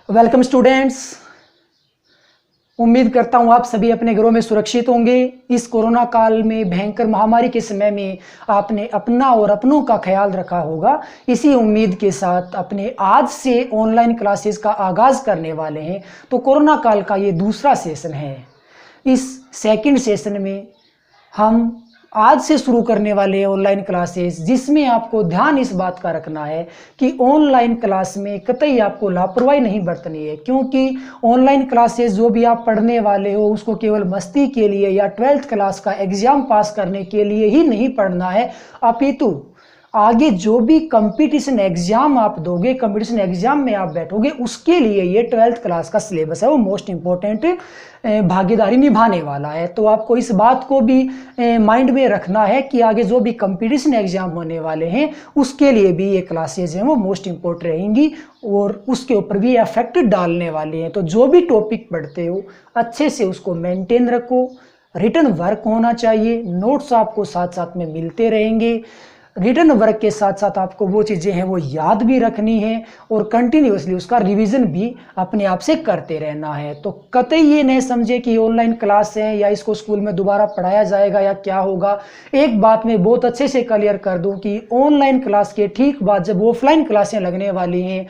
Welcome students. उम्मीद करता हूँ आप सभी अपने घरों में सुरक्षित होंगे। इस कोरोना काल में भयंकर महामारी के समय में आपने अपना और अपनों का ख्याल रखा होगा। इसी उम्मीद के साथ अपने आज से ऑनलाइन क्लासेस का आगाज़ करने वाले हैं। तो कोरोना काल का ये दूसरा सेशन है। इस सेकंड सेशन में हम आज से शुरू करने वाले ऑनलाइन क्लासेस, जिसमें आपको ध्यान इस बात का रखना है कि ऑनलाइन क्लास में कतई आपको लापरवाही नहीं बरतनी है, क्योंकि ऑनलाइन क्लासेस जो भी आप पढ़ने वाले हो उसको केवल मस्ती के लिए या 12th क्लास का एग्ज़ाम पास करने के लिए ही नहीं पढ़ना है, अपितु आगे जो भी कंपटीशन एग्जाम आप दोगे, कंपटीशन एग्जाम में आप बैठोगे, उसके लिए ये 12th क्लास का सिलेबस है वो मोस्ट इम्पोर्टेंट भागीदारी निभाने वाला है। तो आपको इस बात को भी माइंड में रखना है कि आगे जो भी कंपटीशन एग्जाम होने वाले हैं उसके लिए भी ये क्लासेज हैं वो मोस्ट इम्पोर्टेंट रहेंगी और उसके ऊपर भी इफेक्ट डालने वाले हैं। तो जो भी टॉपिक पढ़ते हो अच्छे से उसको मेंटेन रखो। रिटन वर्क होना चाहिए, नोट्स आपको साथ साथ में मिलते रहेंगे। रिटन वर्क के साथ साथ आपको वो चीज़ें हैं वो याद भी रखनी है और कंटिन्यूसली उसका रिवीजन भी अपने आप से करते रहना है। तो कतई ये नहीं समझे कि ऑनलाइन क्लास है या इसको स्कूल में दोबारा पढ़ाया जाएगा या क्या होगा। एक बात मैं बहुत अच्छे से क्लियर कर दूं कि ऑनलाइन क्लास के ठीक बाद जब ऑफलाइन क्लासें लगने वाली हैं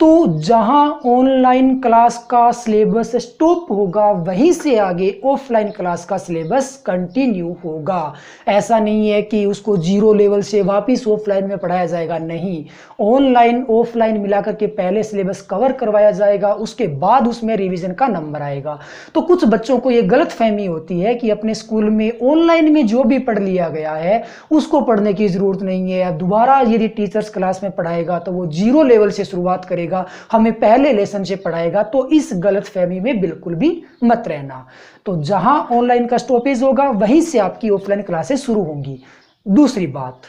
तो जहां ऑनलाइन क्लास का सिलेबस स्टॉप होगा वहीं से आगे ऑफलाइन क्लास का सिलेबस कंटिन्यू होगा। ऐसा नहीं है कि उसको जीरो लेवल से वापस ऑफलाइन में पढ़ाया जाएगा, नहीं। ऑनलाइन ऑफलाइन मिलाकर के पहले सिलेबस कवर करवाया जाएगा, उसके बाद उसमें रिवीजन का नंबर आएगा। तो कुछ बच्चों को ये गलत फहमी होती है कि अपने स्कूल में ऑनलाइन में जो भी पढ़ लिया गया है उसको पढ़ने की ज़रूरत नहीं है। दोबारा यदि टीचर्स क्लास में पढ़ाएगा तो वो जीरो लेवल से शुरुआत करेगा, हमें पहले लेसन से पढ़ाएगा। तो इस गलतफहमी में बिल्कुल भी मत रहना। तो जहां ऑनलाइन का स्टॉपेज होगा वहीं से आपकी ऑफलाइन क्लासेस शुरू होंगी। दूसरी बात,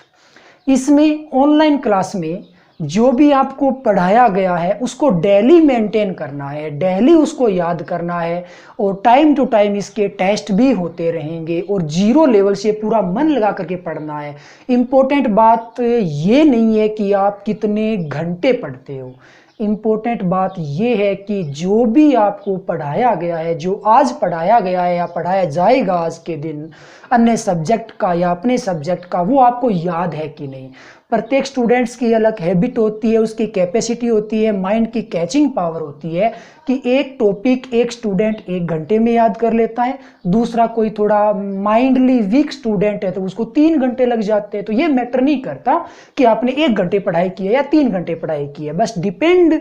इसमें ऑनलाइन क्लास में जो भी आपको पढ़ाया गया है उसको डेली मेंटेन करना है, डेली उसको याद करना है और टाइम टू टाइम इसके टेस्ट भी होते रहेंगे और जीरो लेवल से पूरा मन लगा करके पढ़ना है। इम्पोर्टेंट बात ये नहीं है कि आप कितने घंटे पढ़ते हो, इम्पोर्टेंट बात यह है कि जो भी आपको पढ़ाया गया है, जो आज पढ़ाया गया है या पढ़ाया जाएगा आज के दिन अन्य सब्जेक्ट का या अपने सब्जेक्ट का, वो आपको याद है कि नहीं। प्रत्येक स्टूडेंट्स की अलग हैबिट होती है, उसकी कैपेसिटी होती है, माइंड की कैचिंग पावर होती है कि एक टॉपिक एक स्टूडेंट 1 घंटे में याद कर लेता है, दूसरा कोई थोड़ा माइंडली वीक स्टूडेंट है तो उसको 3 घंटे लग जाते हैं। तो ये मैटर नहीं करता कि आपने 1 घंटे पढ़ाई की है या 3 घंटे पढ़ाई की है, बस डिपेंड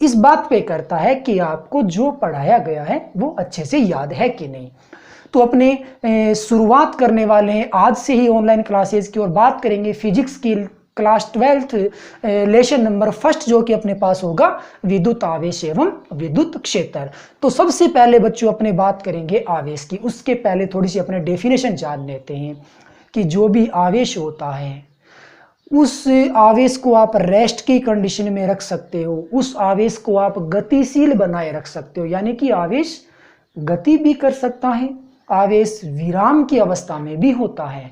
इस बात पे करता है कि आपको जो पढ़ाया गया है वो अच्छे से याद है कि नहीं। तो अपने शुरुआत करने वाले हैं आज से ही ऑनलाइन क्लासेस की और बात करेंगे फिजिक्स की क्लास 12th लेसन नंबर 1 जो कि अपने पास होगा विद्युत आवेश एवं विद्युत क्षेत्र। तो सबसे पहले बच्चों अपने बात करेंगे आवेश की। उसके पहले थोड़ी सी अपने डेफिनेशन जान लेते हैं कि जो भी आवेश होता है उस आवेश को आप रेस्ट की कंडीशन में रख सकते हो, उस आवेश को आप गतिशील बनाए रख सकते हो, यानी कि आवेश गति भी कर सकता है, आवेश विराम की अवस्था में भी होता है।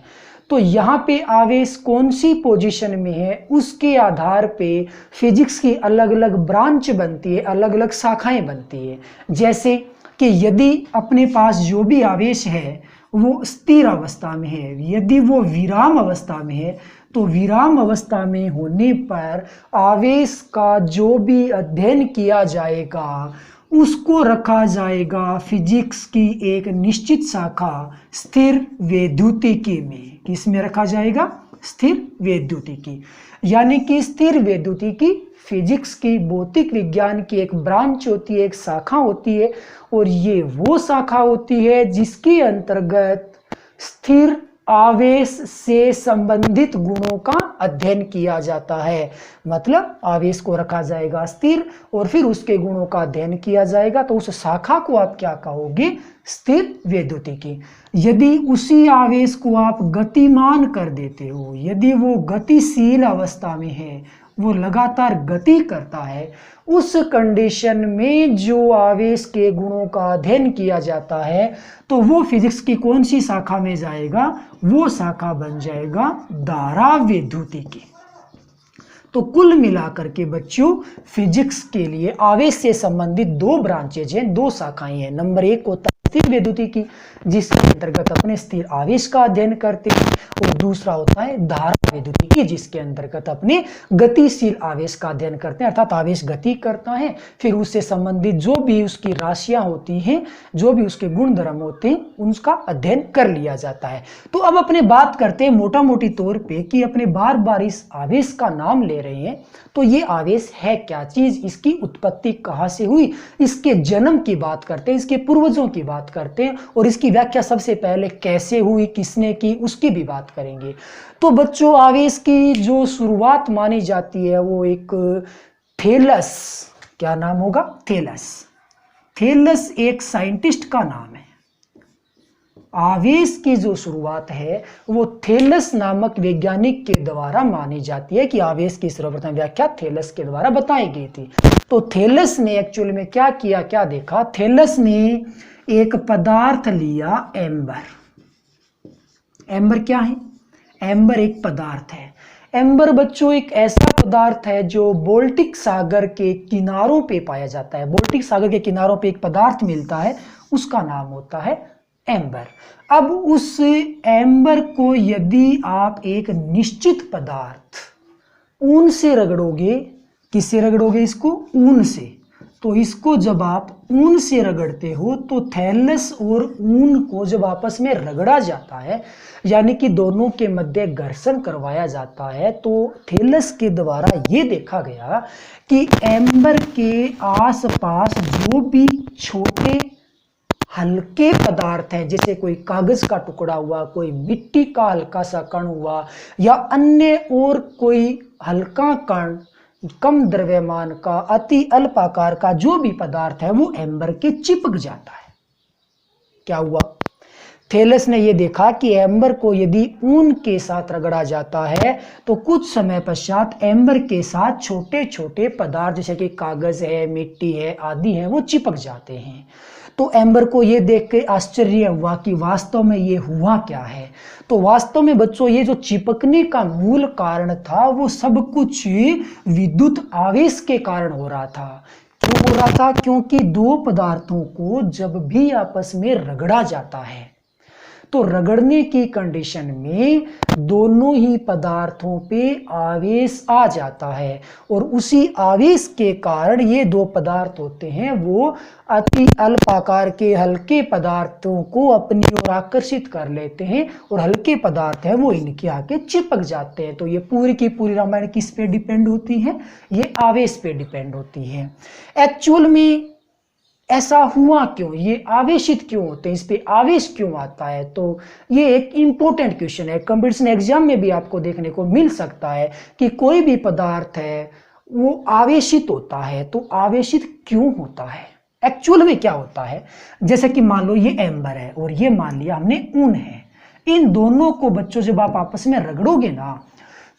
तो यहाँ पे आवेश कौन सी पोजीशन में है उसके आधार पे फिजिक्स की अलग अलग ब्रांच बनती है, अलग अलग शाखाएं बनती है। जैसे कि यदि अपने पास जो भी आवेश है वो स्थिर अवस्था में है, यदि वो विराम अवस्था में है तो विराम अवस्था में होने पर आवेश का जो भी अध्ययन किया जाएगा उसको रखा जाएगा फिजिक्स की एक निश्चित शाखा स्थिर वैद्युतिकी में। किसमें रखा जाएगा? स्थिर वैद्युतिकी। यानी कि स्थिर वैद्युतिकी फिजिक्स की भौतिक विज्ञान की एक ब्रांच होती है, एक शाखा होती है और ये वो शाखा होती है जिसके अंतर्गत स्थिर आवेश से संबंधित गुणों का अध्ययन किया जाता है। मतलब आवेश को रखा जाएगा स्थिर और फिर उसके गुणों का अध्ययन किया जाएगा, तो उस शाखा को आप क्या कहोगे? स्थिर वैद्युतिकी। यदि उसी आवेश को आप गतिमान कर देते हो, यदि वो गतिशील अवस्था में है, वो लगातार गति करता है, उस कंडीशन में जो आवेश के गुणों का अध्ययन किया जाता है तो वो फिजिक्स की कौन सी शाखा में जाएगा? वो शाखा बन जाएगा धारा वैद्युतिकी। तो कुल मिलाकर के बच्चों फिजिक्स के लिए आवेश से संबंधित दो ब्रांचेज हैं, दो शाखाएं हैं। नंबर एक होता है स्थिर वैद्युतिकी, जिसके अंतर्गत अपने स्थिर आवेश का अध्ययन करते हैं, और दूसरा होता है धारा वैद्युतिकी, जिसके अंतर्गत अपने गतिशील आवेश का अध्ययन करते हैं, अर्थात आवेश गति करता है, फिर उससे संबंधित जो भी उसकी राशियां होती हैं, जो भी उसके गुण धर्म होते हैं, उनका अध्ययन कर लिया जाता है। तो अब अपने बात करते हैं मोटा मोटी तौर पे कि अपने बार बार इस आवेश का नाम ले रहे हैं, तो ये आवेश है क्या चीज, इसकी उत्पत्ति कहाँ से हुई, इसके जन्म की बात करते हैं, इसके पूर्वजों की बात करते हैं, और इसकी व्याख्या सबसे पहले कैसे हुई, किसने की, उसकी भी बात करेंगे। तो बच्चों आवेश की जो शुरुआत मानी जाती है वो एक थेलस, क्या नाम होगा, थेलस। थेलस एक साइंटिस्ट का नाम है। आवेश की जो शुरुआत है वो थेलस नामक वैज्ञानिक के द्वारा मानी जाती है कि आवेश की सर्वप्रथम व्याख्या थेलस के द्वारा बताई गई थी। तो थेलस ने एक्चुअली में क्या किया, क्या देखा, थेलस ने एक पदार्थ लिया, एम्बर। एम्बर क्या है, एम्बर एक पदार्थ है। एम्बर बच्चों एक ऐसा पदार्थ है जो बाल्टिक सागर के किनारों पे पाया जाता है। बाल्टिक सागर के किनारों पे एक पदार्थ मिलता है, उसका नाम होता है एम्बर। अब उस एम्बर को यदि आप एक निश्चित पदार्थ ऊन से रगड़ोगे, किससे रगड़ोगे इसको, ऊन से, तो इसको जब आप ऊन से रगड़ते हो तो थैलस और ऊन को जब आपस में रगड़ा जाता है, यानी कि दोनों के मध्य घर्षण करवाया जाता है, तो थैलस के द्वारा ये देखा गया कि एम्बर के आसपास जो भी छोटे हल्के पदार्थ हैं, जैसे कोई कागज का टुकड़ा हुआ, कोई मिट्टी का हल्का सा कण हुआ, या अन्य और कोई हल्का कण, कम द्रव्यमान का, अति अल्प आकार का जो भी पदार्थ है, वो एम्बर के चिपक जाता है। क्या हुआ, थेलस ने यह देखा कि एम्बर को यदि ऊन के साथ रगड़ा जाता है तो कुछ समय पश्चात एम्बर के साथ छोटे छोटे पदार्थ जैसे कि कागज है, मिट्टी है आदि है, वो चिपक जाते हैं। तो एम्बर को ये देख के आश्चर्य हुआ कि वास्तव में ये हुआ क्या है। तो वास्तव में बच्चों ये जो चिपकने का मूल कारण था वो सब कुछ विद्युत आवेश के कारण हो रहा था। क्यों हो रहा था, क्योंकि दो पदार्थों को जब भी आपस में रगड़ा जाता है तो रगड़ने की कंडीशन में दोनों ही पदार्थों पे आवेश आ जाता है, और उसी आवेश के कारण ये दो पदार्थ होते हैं वो अति अल्प आकार के हल्के पदार्थों को अपनी ओर आकर्षित कर लेते हैं, और हल्के पदार्थ हैं वो इनके आके चिपक जाते हैं। तो ये पूरी की पूरी रामायण किस पे डिपेंड होती है, ये आवेश पे डिपेंड होती है। एक्चुअल में ऐसा हुआ क्यों, ये आवेशित क्यों होते हैं, इस पे आवेश क्यों आता है, तो ये एक इंपॉर्टेंट क्वेश्चन है। कंपटीशन एग्जाम में भी आपको देखने को मिल सकता है कि कोई भी पदार्थ है वो आवेशित होता है, तो आवेशित क्यों होता है, एक्चुअल में क्या होता है। जैसे कि मान लो ये एम्बर है और ये मान लिया हमने ऊन है, इन दोनों को बच्चों जब आप आपस में रगड़ोगे ना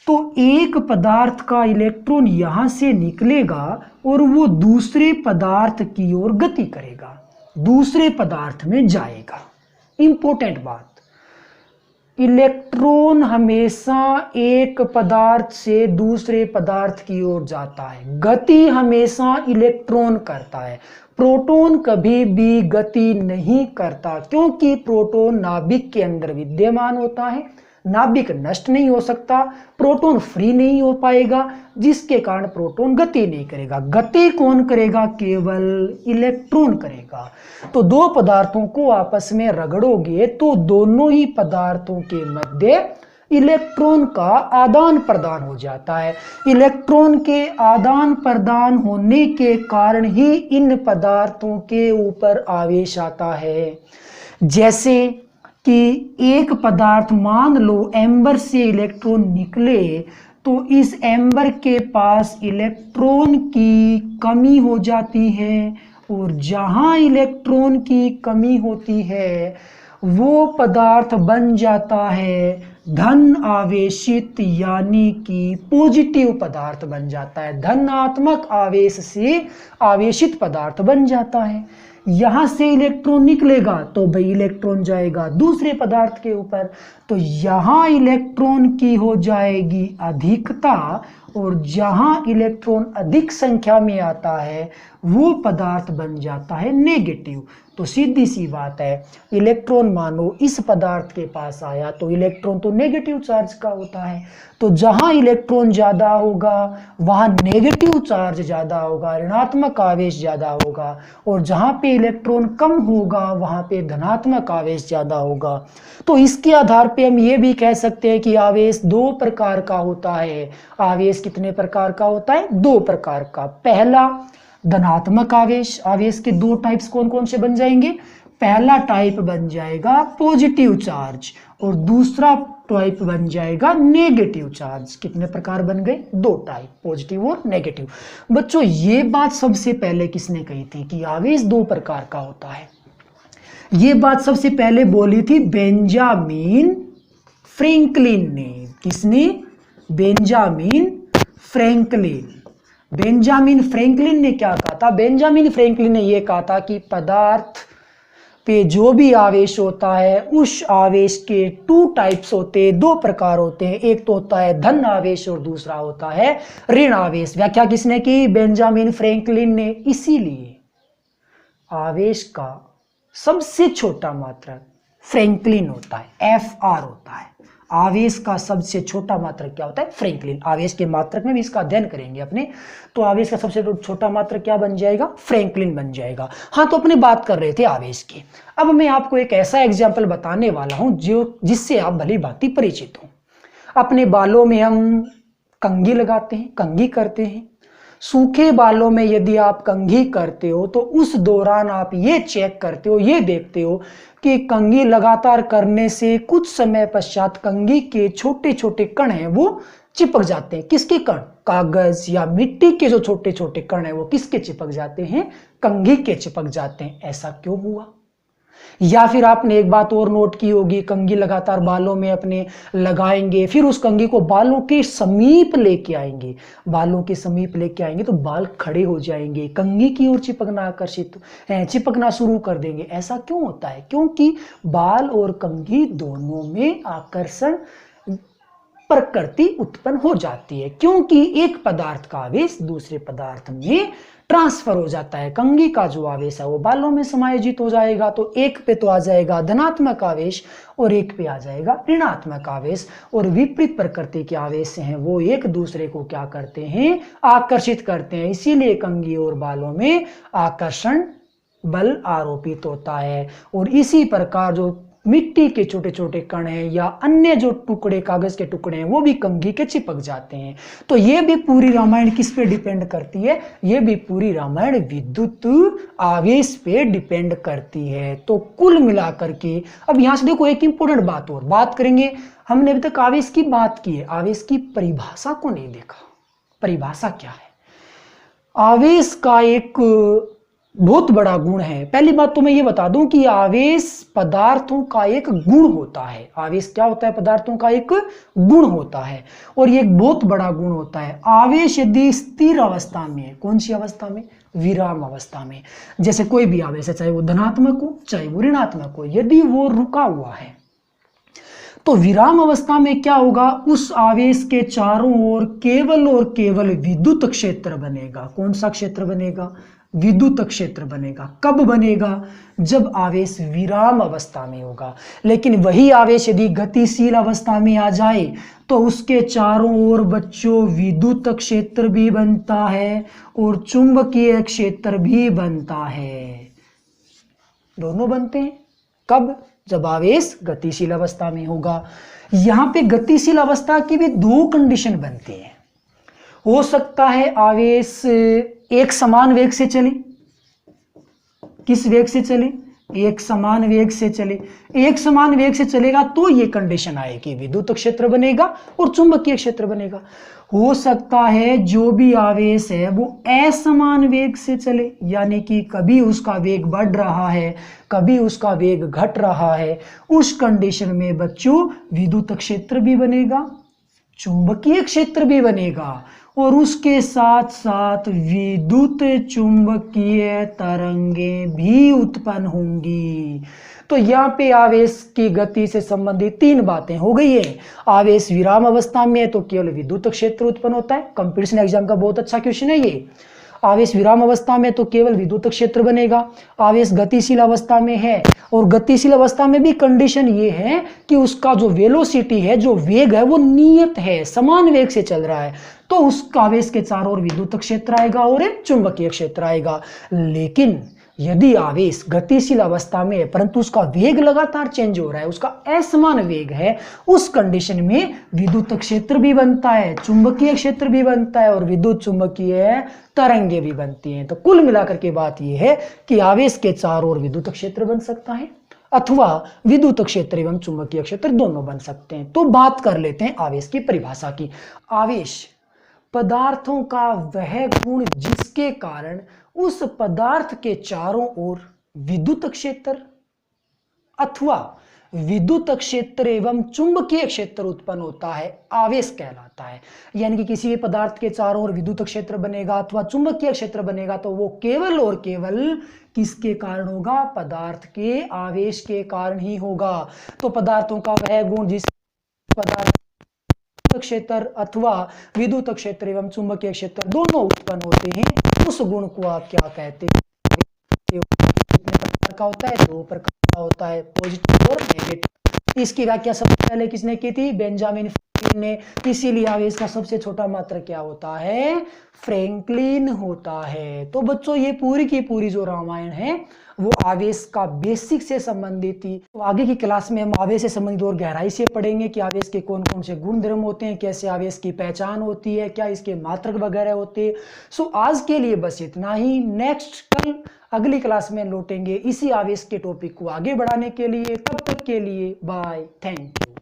तो एक पदार्थ का इलेक्ट्रॉन यहां से निकलेगा और वो दूसरे पदार्थ की ओर गति करेगा, दूसरे पदार्थ में जाएगा। इंपॉर्टेंट बात, इलेक्ट्रॉन हमेशा एक पदार्थ से दूसरे पदार्थ की ओर जाता है, गति हमेशा इलेक्ट्रॉन करता है, प्रोटॉन कभी भी गति नहीं करता, क्योंकि प्रोटॉन नाभिक के अंदर विद्यमान होता है, नाभिक नष्ट नहीं हो सकता, प्रोटॉन फ्री नहीं हो पाएगा, जिसके कारण प्रोटॉन गति नहीं करेगा। गति कौन करेगा, केवल इलेक्ट्रॉन करेगा। तो दो पदार्थों को आपस में रगड़ोगे तो दोनों ही पदार्थों के मध्य इलेक्ट्रॉन का आदान प्रदान हो जाता है। इलेक्ट्रॉन के आदान प्रदान होने के कारण ही इन पदार्थों के ऊपर आवेश आता है। जैसे कि एक पदार्थ, मान लो एम्बर से इलेक्ट्रॉन निकले तो इस एम्बर के पास इलेक्ट्रॉन की कमी हो जाती है, और जहां इलेक्ट्रॉन की कमी होती है वो पदार्थ बन जाता है धन आवेशित, यानी कि पॉजिटिव पदार्थ बन जाता है, धनात्मक आवेश से आवेशित पदार्थ बन जाता है। यहां से इलेक्ट्रॉन निकलेगा तो भाई इलेक्ट्रॉन जाएगा दूसरे पदार्थ के ऊपर, तो यहां इलेक्ट्रॉन की हो जाएगी अधिकता और जहां इलेक्ट्रॉन अधिक संख्या में आता है वो पदार्थ बन जाता है नेगेटिव। तो सीधी सी बात है, इलेक्ट्रॉन मानो इस पदार्थ के पास आया तो इलेक्ट्रॉन तो नेगेटिव चार्ज का होता है, तो जहां इलेक्ट्रॉन ज्यादा होगा वहां नेगेटिव चार्ज ज्यादा होगा, ऋणात्मक आवेश ज्यादा होगा, और जहां पे इलेक्ट्रॉन कम होगा वहां पे धनात्मक आवेश ज्यादा होगा। तो इसके आधार पे हम ये भी कह सकते हैं कि आवेश दो प्रकार का होता है। आवेश कितने प्रकार का होता है? दो प्रकार का। पहला धनात्मक आवेश, आवेश के दो टाइप्स कौन कौन से बन जाएंगे? पहला टाइप बन जाएगा पॉजिटिव चार्ज और दूसरा टाइप बन जाएगा नेगेटिव चार्ज। कितने प्रकार बन गए? दो टाइप, पॉजिटिव और नेगेटिव। बच्चों ये बात सबसे पहले किसने कही थी कि आवेश दो प्रकार का होता है? ये बात सबसे पहले बोली थी बेंजामिन फ्रैंकलिन ने। किसने? Benjamin Franklin. बेंजामिन फ्रैंकलिन ने क्या कहा था? बेंजामिन फ्रैंकलिन ने यह कहा था कि पदार्थ पे जो भी आवेश होता है उस आवेश के टू टाइप्स होते हैं, दो प्रकार होते हैं। एक तो होता है धन आवेश और दूसरा होता है ऋण आवेश। व्याख्या किसने की? बेंजामिन फ्रैंकलिन ने। इसीलिए आवेश का सबसे छोटा मात्रक फ्रैंकलिन होता है, FR होता है। आवेश का सबसे छोटा मात्रक क्या होता है? फ्रैंकलिन। आवेश के मात्रक में भी इसका अध्ययन करेंगे अपने। तो आवेश का सबसे छोटा मात्रक क्या बन जाएगा? फ्रैंकलिन बन जाएगा। हाँ, तो अपने बात कर रहे थे आवेश की। अब मैं आपको एक ऐसा एग्जाम्पल बताने वाला हूं जिससे आप भली भांति परिचित हो। अपने बालों में हम कंघी लगाते हैं, कंघी करते हैं। सूखे बालों में यदि आप कंघी करते हो तो उस दौरान आप ये चेक करते हो, ये देखते हो कि कंघी लगातार करने से कुछ समय पश्चात कंघी के छोटे छोटे कण हैं वो चिपक जाते हैं। किसके कण? कागज या मिट्टी के जो छोटे छोटे कण हैं वो किसके चिपक जाते हैं? कंघी के चिपक जाते हैं। ऐसा क्यों हुआ? या फिर आपने एक बात और नोट की होगी, कंघी लगातार बालों में अपने लगाएंगे, फिर उस कंघी को बालों के समीप लेके आएंगे। बालों के समीप लेके आएंगे तो बाल खड़े हो जाएंगे, कंघी की ओर चिपकना शुरू कर देंगे। ऐसा क्यों होता है? क्योंकि बाल और कंघी दोनों में आकर्षण प्रकृति उत्पन्न हो जाती है, क्योंकि एक पदार्थ का आवेश दूसरे पदार्थ में ट्रांसफर हो जाता है। कंघी का जो आवेश है वो बालों में समायोजित हो जाएगा, तो एक पे तो आ जाएगा धनात्मक आवेश और एक पे आ जाएगा ऋणात्मक आवेश। और विपरीत प्रकृति के आवेश हैं वो एक दूसरे को क्या करते हैं? आकर्षित करते हैं। इसीलिए कंघी और बालों में आकर्षण बल आरोपित होता है। और इसी प्रकार जो मिट्टी के छोटे छोटे कण हैं या अन्य जो टुकड़े, कागज के टुकड़े हैं, वो भी कंघी के चिपक जाते हैं। तो ये भी पूरी रामायण किस पे डिपेंड करती है? ये भी पूरी रामायण विद्युत आवेश पे डिपेंड करती है। तो कुल मिलाकर के अब यहां से देखो एक इंपॉर्टेंट बात और बात करेंगे। हमने अभी तक आवेश की बात की है, आवेश की परिभाषा को नहीं देखा। परिभाषा क्या है? आवेश का एक बहुत बड़ा गुण है। पहली बात तो मैं ये बता दूं कि आवेश पदार्थों का एक गुण होता है। आवेश क्या होता है? पदार्थों का एक गुण होता है और ये एक बहुत बड़ा गुण होता है। आवेश यदि स्थिर अवस्था में है, कौन सी अवस्था में? विराम अवस्था में। जैसे कोई भी आवेश है, चाहे वो धनात्मक हो चाहे वो ऋणात्मक हो, यदि वो रुका हुआ है तो विराम अवस्था में क्या होगा? उस आवेश के चारों ओर केवल और केवल विद्युत क्षेत्र बनेगा। कौन सा क्षेत्र बनेगा? विद्युत क्षेत्र बनेगा। कब बनेगा? जब आवेश विराम अवस्था में होगा। लेकिन वही आवेश यदि गतिशील अवस्था में आ जाए तो उसके चारों ओर बच्चों विद्युत क्षेत्र भी बनता है और चुंबकीय क्षेत्र भी बनता है। दोनों बनते हैं। कब? जब आवेश गतिशील अवस्था में होगा। यहां पे गतिशील अवस्था की भी दो कंडीशन बनती है। हो सकता है आवेश एक समान वेग से चले। किस वेग से चले? एक समान वेग से चले। एक समान वेग से चलेगा तो ये कंडीशन आएगी, विद्युत क्षेत्र बनेगा और चुंबकीय क्षेत्र बनेगा। हो सकता है जो भी आवेश है वो असमान वेग से चले, यानी कि कभी उसका वेग बढ़ रहा है कभी उसका वेग घट रहा है। उस कंडीशन में बच्चों विद्युत क्षेत्र भी बनेगा, चुंबकीय क्षेत्र भी बनेगा और उसके साथ साथ विद्युत चुंबकीय तरंगें भी उत्पन्न होंगी। तो यहाँ पे आवेश की गति से संबंधित 3 बातें हो गई है। आवेश विराम अवस्था में है तो केवल विद्युत क्षेत्र उत्पन्न होता है, कंपटीशन एग्जाम का बहुत अच्छा क्वेश्चन है ये। आवेश विराम अवस्था में तो केवल विद्युत क्षेत्र बनेगा। आवेश गतिशील अवस्था में है और गतिशील अवस्था में भी कंडीशन ये है कि उसका जो वेलोसिटी है, जो वेग है, वो नियत है, समान वेग से चल रहा है, तो उस आवेश के चारों ओर विद्युत क्षेत्र आएगा और एक चुंबकीय क्षेत्र आएगा। लेकिन यदि आवेश गतिशील अवस्था में है परंतु उसका वेग लगातार चेंज हो रहा है, उसका असमान वेग है, उस कंडीशन में विद्युत क्षेत्र भी बनता है, चुंबकीय क्षेत्र भी बनता है और विद्युत चुंबकीय तरंगे भी बनती हैं। तो कुल मिलाकर के बात यह है कि आवेश के चारों ओर विद्युत क्षेत्र बन सकता है अथवा विद्युत क्षेत्र एवं चुंबकीय क्षेत्र दोनों बन सकते हैं। तो बात कर लेते हैं आवेश की परिभाषा की। आवेश पदार्थों का वह गुण जिसके कारण उस पदार्थ के चारों ओर विद्युत क्षेत्र अथवा विद्युत क्षेत्र एवं चुंबकीय क्षेत्र उत्पन्न होता है, आवेश कहलाता है। यानी कि किसी भी पदार्थ के चारों ओर विद्युत क्षेत्र बनेगा अथवा चुंबकीय क्षेत्र बनेगा तो वो केवल और केवल किसके कारण होगा? पदार्थ के आवेश के कारण ही होगा। तो पदार्थों का वह गुण जिस पदार्थ क्षेत्र अथवा विद्युत क्षेत्र एवं चुंबकीय क्षेत्र दोनों उत्पन्न होते हैं, उस गुण को आप क्या कहते हैं? कितने प्रकार का होता है? 2 प्रकार का होता है, पॉजिटिव और नेगेटिव। इसकी व्याख्या सबसे पहले किसने की थी? बेंजामिन फ्रैंकलिन ने। इसीलिए आवेश का सबसे छोटा मात्रक क्या होता है? फ्रैंकलिन होता है। तो बच्चों ये पूरी की पूरी जो रामायण है वो आवेश का बेसिक से संबंधित थी। तो आगे की क्लास में हम आवेश से संबंधित और गहराई से पढ़ेंगे कि आवेश के कौन कौन से गुण धर्म होते हैं, कैसे आवेश की पहचान होती है, क्या इसके मात्रक वगैरह होते हैं। सो आज के लिए बस इतना ही। नेक्स्ट कल अगली क्लास में लौटेंगे इसी आवेश के टॉपिक को आगे बढ़ाने के लिए। तब तक के लिए बाय, थैंक यू।